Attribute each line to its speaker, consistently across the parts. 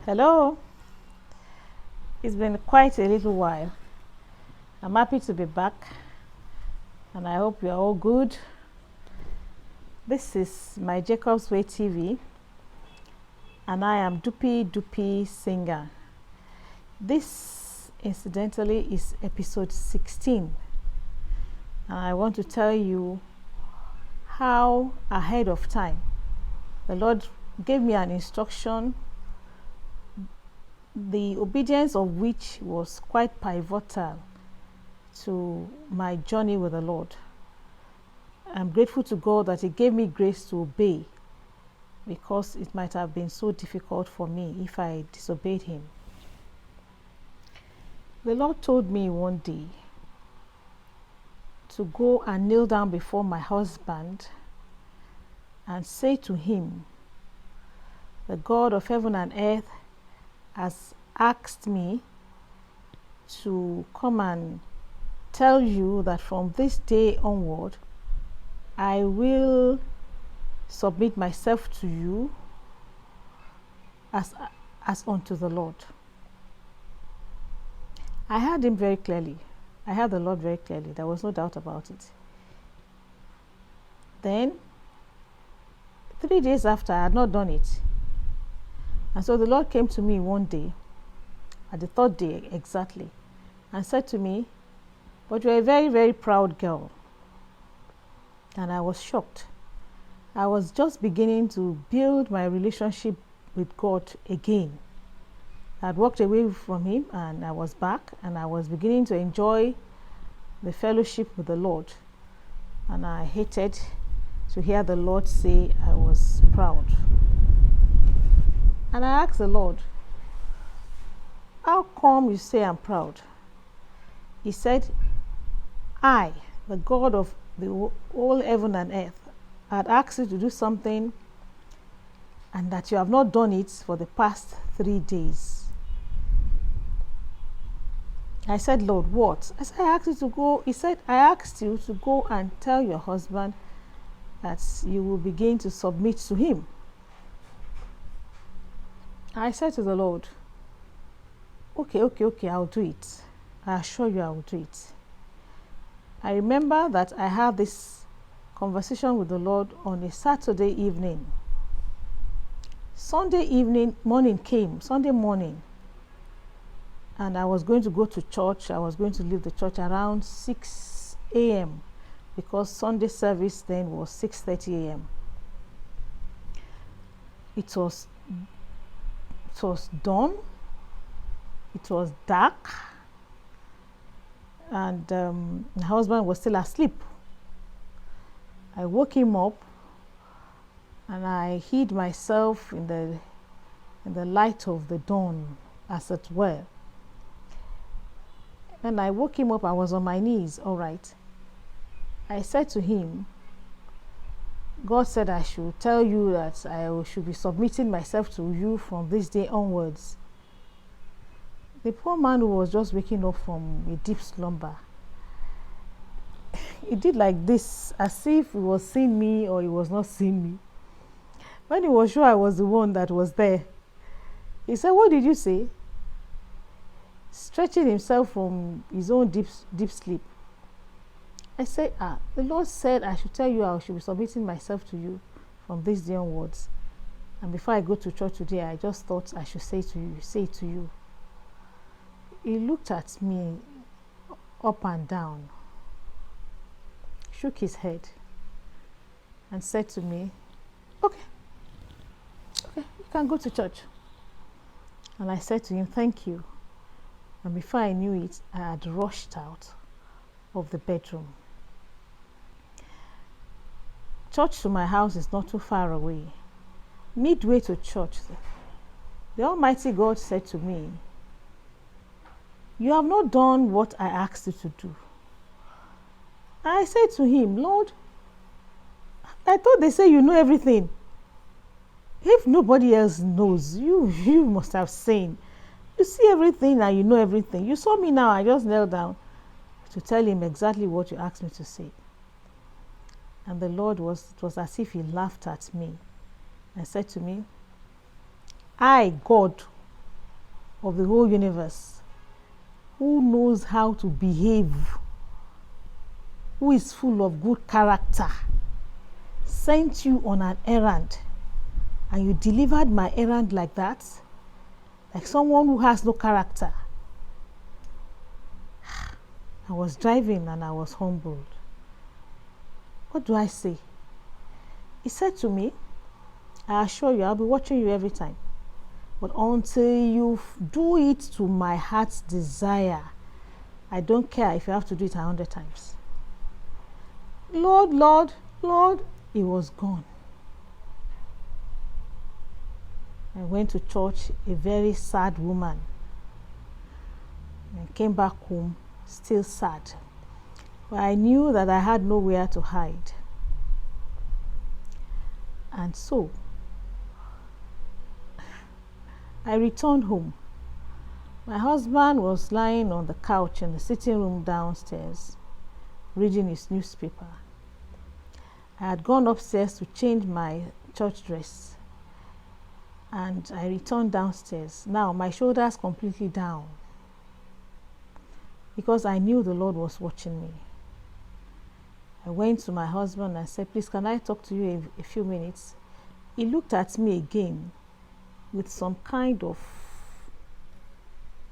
Speaker 1: Hello, it's been quite a little while. I'm happy to be back and I hope you're all good. This is my Jacob's Way TV and I am Dupi Singer. This, incidentally, is episode 16 and I want to tell you how ahead of time the Lord gave me an instruction, the obedience of which was quite pivotal to my journey with the Lord. I'm grateful to God that He gave me grace to obey, because it might have been so difficult for me if I disobeyed Him. The Lord told me one day to go and kneel down before my husband and say to him, "The God of heaven and earth has asked me to come and tell you that from this day onward, I will submit myself to you as unto the Lord." I heard Him very clearly. I heard the Lord very clearly. There was no doubt about it. Then, 3 days after, I had not done it. And so the Lord came to me one day, at the third day exactly, and said to me, "But you're a very, very proud girl." And I was shocked. I was just beginning to build my relationship with God again. I'd walked away from Him and I was back and I was beginning to enjoy the fellowship with the Lord. And I hated to hear the Lord say I was proud. And I asked the Lord, "How come you say I'm proud?" He said, "I, the God of the whole heaven and earth, had asked you to do something and that you have not done it for the past 3 days." I said, "Lord, what?" I said, "I asked you to go." He said, "I asked you to go and tell your husband that you will begin to submit to him." I said to the Lord, okay, I'll do it. I assure you I will do it. I remember that I had this conversation with the Lord on a Saturday evening. Sunday morning, and I was going to go to church. I was going to leave the church around 6 a.m. because Sunday service then was 6:30 a.m. It was dawn. It was dark, and my husband was still asleep. I woke him up and I hid myself in the light of the dawn, as it were. When I woke him up, I was on my knees, all right. I said to him, "God said I should tell you that I should be submitting myself to you from this day onwards." The poor man who was just waking up from a deep slumber, he did like this, as if he was seeing me or he was not seeing me. When he was sure I was the one that was there, he said, "What did you say?" Stretching himself from his own deep sleep. I said, "The Lord said I should tell you I should be submitting myself to you from this day onwards. And before I go to church today, I just thought I should say it to you." He looked at me up and down, shook his head, and said to me, okay, you can go to church." And I said to him, "Thank you." And before I knew it, I had rushed out of the bedroom. Church to my house is not too far away. Midway to church, the Almighty God said to me, "You have not done what I asked you to do." I said to him, "Lord, I thought they say you know everything. If nobody else knows, you must have seen. You see everything and you know everything. You saw me now. I just knelt down to tell him exactly what you asked me to say." And the Lord it was as if He laughed at me and said to me, "I, God, of the whole universe, who knows how to behave, who is full of good character, sent you on an errand, and you delivered my errand like that, like someone who has no character. I was driving and I was humbled. What do I say? He said to me, I assure you, I'll be watching you every time. But until you do it to my heart's desire, I don't care if you have to do it 100 times. Lord, Lord, Lord, he was gone. I went to church, a very sad woman, and came back home still sad. But I knew that I had nowhere to hide. And so, I returned home. My husband was lying on the couch in the sitting room downstairs, reading his newspaper. I had gone upstairs to change my church dress, and I returned downstairs. Now my shoulders completely down, because I knew the Lord was watching me. I went to my husband and said, please, can I talk to you a few minutes? He looked at me again with some kind of,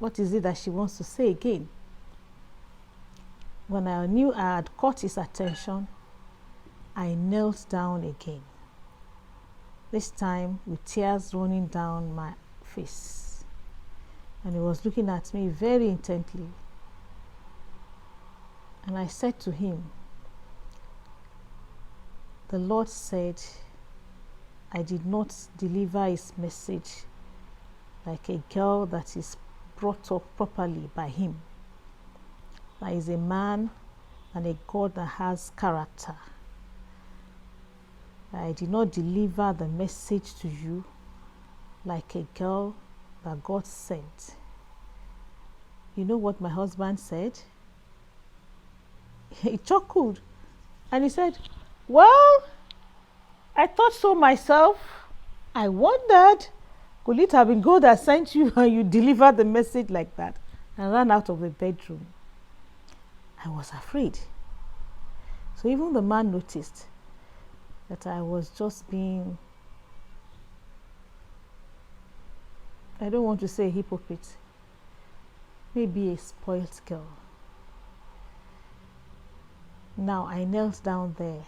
Speaker 1: what is it that she wants to say again? When I knew I had caught his attention, I knelt down again. This time with tears running down my face. And he was looking at me very intently. And I said to him, the Lord said, I did not deliver his message like a girl that is brought up properly by him. That is a man and a God that has character. I did not deliver the message to you like a girl that God sent. You know what my husband said? He chuckled and he said, well, I thought so myself. I wondered, could it have been God that sent you and you delivered the message like that? And ran out of the bedroom. I was afraid. So even the man noticed that I was just being, I don't want to say a hypocrite, maybe a spoilt girl. Now I knelt down there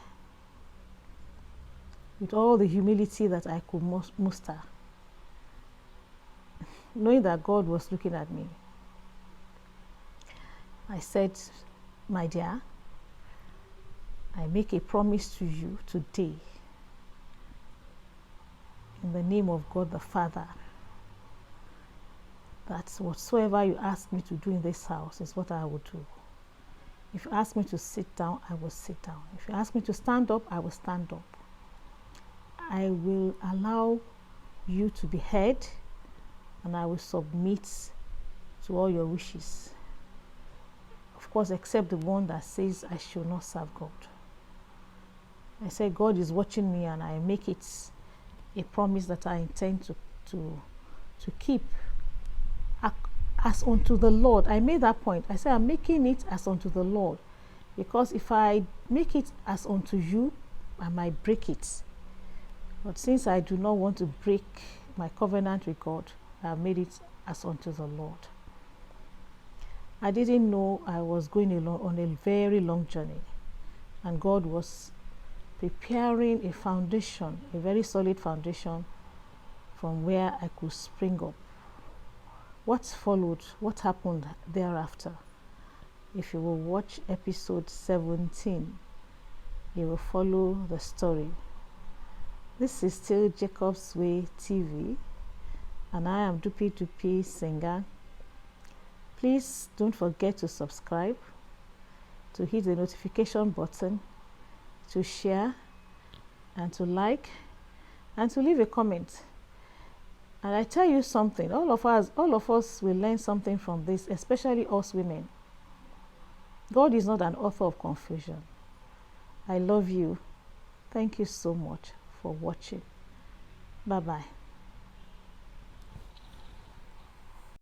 Speaker 1: with all the humility that I could muster, knowing that God was looking at me. I said, my dear, I make a promise to you today, in the name of God the Father, that whatsoever you ask me to do in this house is what I will do. If you ask me to sit down, I will sit down. If you ask me to stand up, I will stand up. I will allow you to be heard, and I will submit to all your wishes. Of course, except the one that says I should not serve God. I say God is watching me, and I make it a promise that I intend to keep as unto the Lord. I made that point. I said I'm making it as unto the Lord, because if I make it as unto you, I might break it. But since I do not want to break my covenant with God, I have made it as unto the Lord. I didn't know I was going along on a very long journey, and God was preparing a foundation, a very solid foundation, from where I could spring up. What followed, what happened thereafter? If you will watch episode 17, you will follow the story. This is still Jacob's Way TV, and I am Dupi Dupi Singer. Please don't forget to subscribe, to hit the notification button, to share, and to like, and to leave a comment. And I tell you something, all of us will learn something from this, especially us women. God is not an author of confusion. I love you. Thank you so much for watching. Bye-bye.